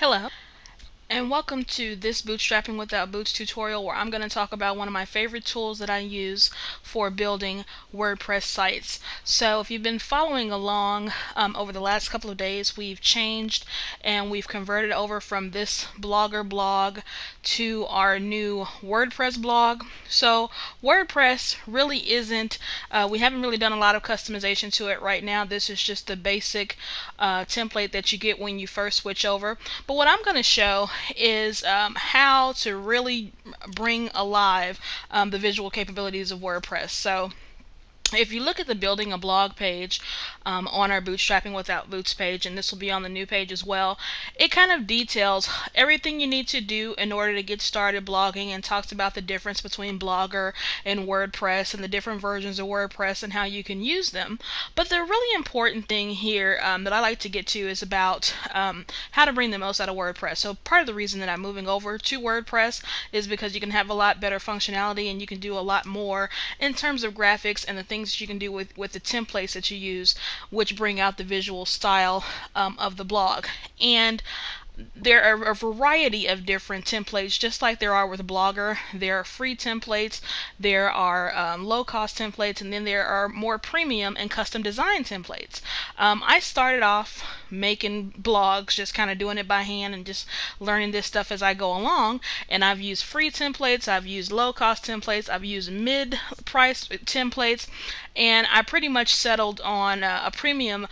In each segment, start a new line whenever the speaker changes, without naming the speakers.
Hello, and welcome to this Bootstrapping Without Boots tutorial where I'm going to talk about one of my favorite tools that I use for building WordPress sites. So if you've been following along over the last couple of days, we've changed and we've converted over from this Blogger blog to our new WordPress blog. So WordPress really isn't, we haven't really done a lot of customization to it right now. This is just the basic template that you get when you first switch over. But what I'm going to show is how to really bring alive the visual capabilities of WordPress. So if you look at the building a blog page on our Bootstrapping Without Boots page, and this will be on the new page as well, it kind of details everything you need to do in order to get started blogging and talks about the difference between Blogger and WordPress and the different versions of WordPress and how you can use them. But the really important thing here that I like to get to is about how to bring the most out of WordPress. So part of the reason that I'm moving over to WordPress is because you can have a lot better functionality and you can do a lot more in terms of graphics and the things that you can do with the templates that you use, which bring out the visual style of the blog. And there are a variety of different templates, just like there are with Blogger. There are free templates, there are low-cost templates, and then there are more premium and custom design templates. I started off making blogs, just kind of doing it by hand and just learning this stuff as I go along, and I've used free templates, I've used low-cost templates, I've used mid-price templates, and I pretty much settled on a premium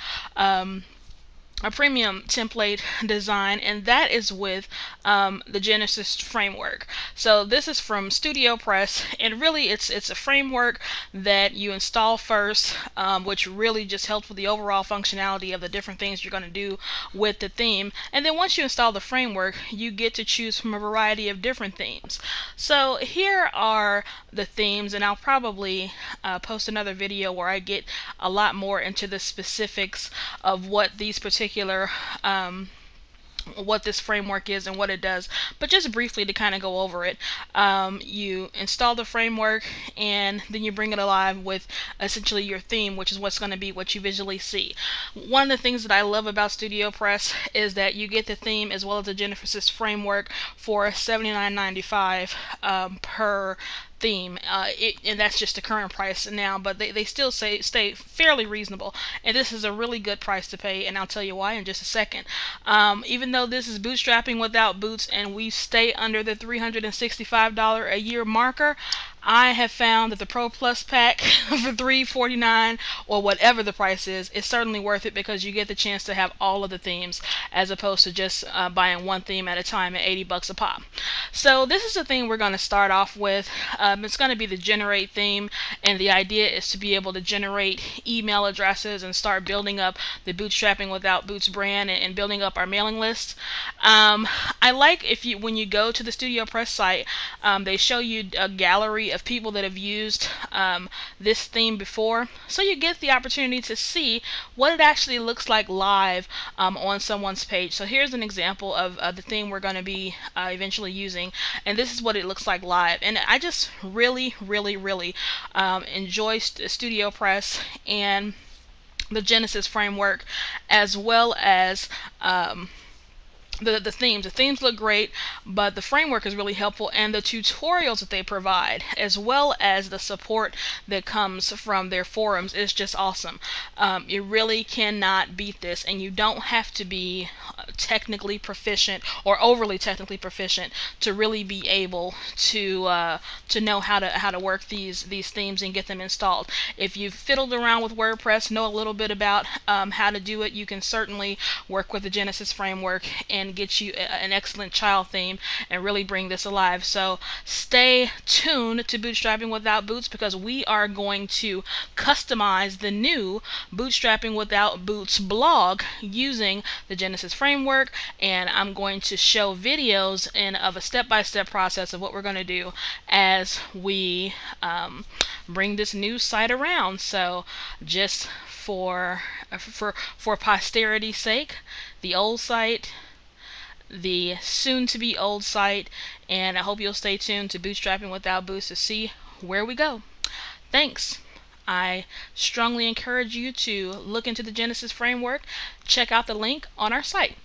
template design, and that is with the Genesis framework. So this is from Studio Press, and really it's a framework that you install first, which really just helps with the overall functionality of the different things you're going to do with the theme. And then once you install the framework, you get to choose from a variety of different themes. So here are the themes, and I'll probably post another video where I get a lot more into the specifics of what these particular what this framework is and what it does. But just briefly to kind of go over it, you install the framework and then you bring it alive with essentially your theme, which is what's going to be what you visually see. One of the things that I love about Studio Press is that you get the theme as well as the Genesis framework for $79.95 per theme, and that's just the current price now, but they still stay fairly reasonable, and this is a really good price to pay, and I'll tell you why in just a second. Even though this is bootstrapping without boots and we stay under the $365 a year marker, I have found that the Pro Plus pack for $349 or whatever the price is certainly worth it, because you get the chance to have all of the themes as opposed to just buying one theme at a time at $80 a pop. So this is the thing we're going to start off with. It's going to be the generate theme, and the idea is to be able to generate email addresses and start building up the Bootstrapping Without Boots brand and building up our mailing list. I like when you go to the Studio Press site, they show you a gallery of people that have used this theme before, so you get the opportunity to see what it actually looks like live on someone's page. So here's an example of the theme we're going to be eventually using, and this is what it looks like live. And I just really enjoy Studio Press and the Genesis framework, as well as the themes. The themes look great, but the framework is really helpful, and the tutorials that they provide, as well as the support that comes from their forums, is just awesome. You really cannot beat this, and you don't have to be technically proficient or overly technically proficient to really be able to know how to work these themes and get them installed. If you've fiddled around with WordPress, know a little bit about how to do it, you can certainly work with the Genesis framework and get you an excellent child theme and really bring this alive. So stay tuned to Bootstrapping Without Boots, because we are going to customize the new Bootstrapping Without Boots blog using the Genesis framework, and I'm going to show videos of a step-by-step process of what we're going to do as we bring this new site around. So just for posterity's sake, the old site, the soon-to-be old site, and I hope you'll stay tuned to Bootstrapping Without Boots to see where we go. Thanks. I strongly encourage you to look into the Genesis framework. Check out the link on our site.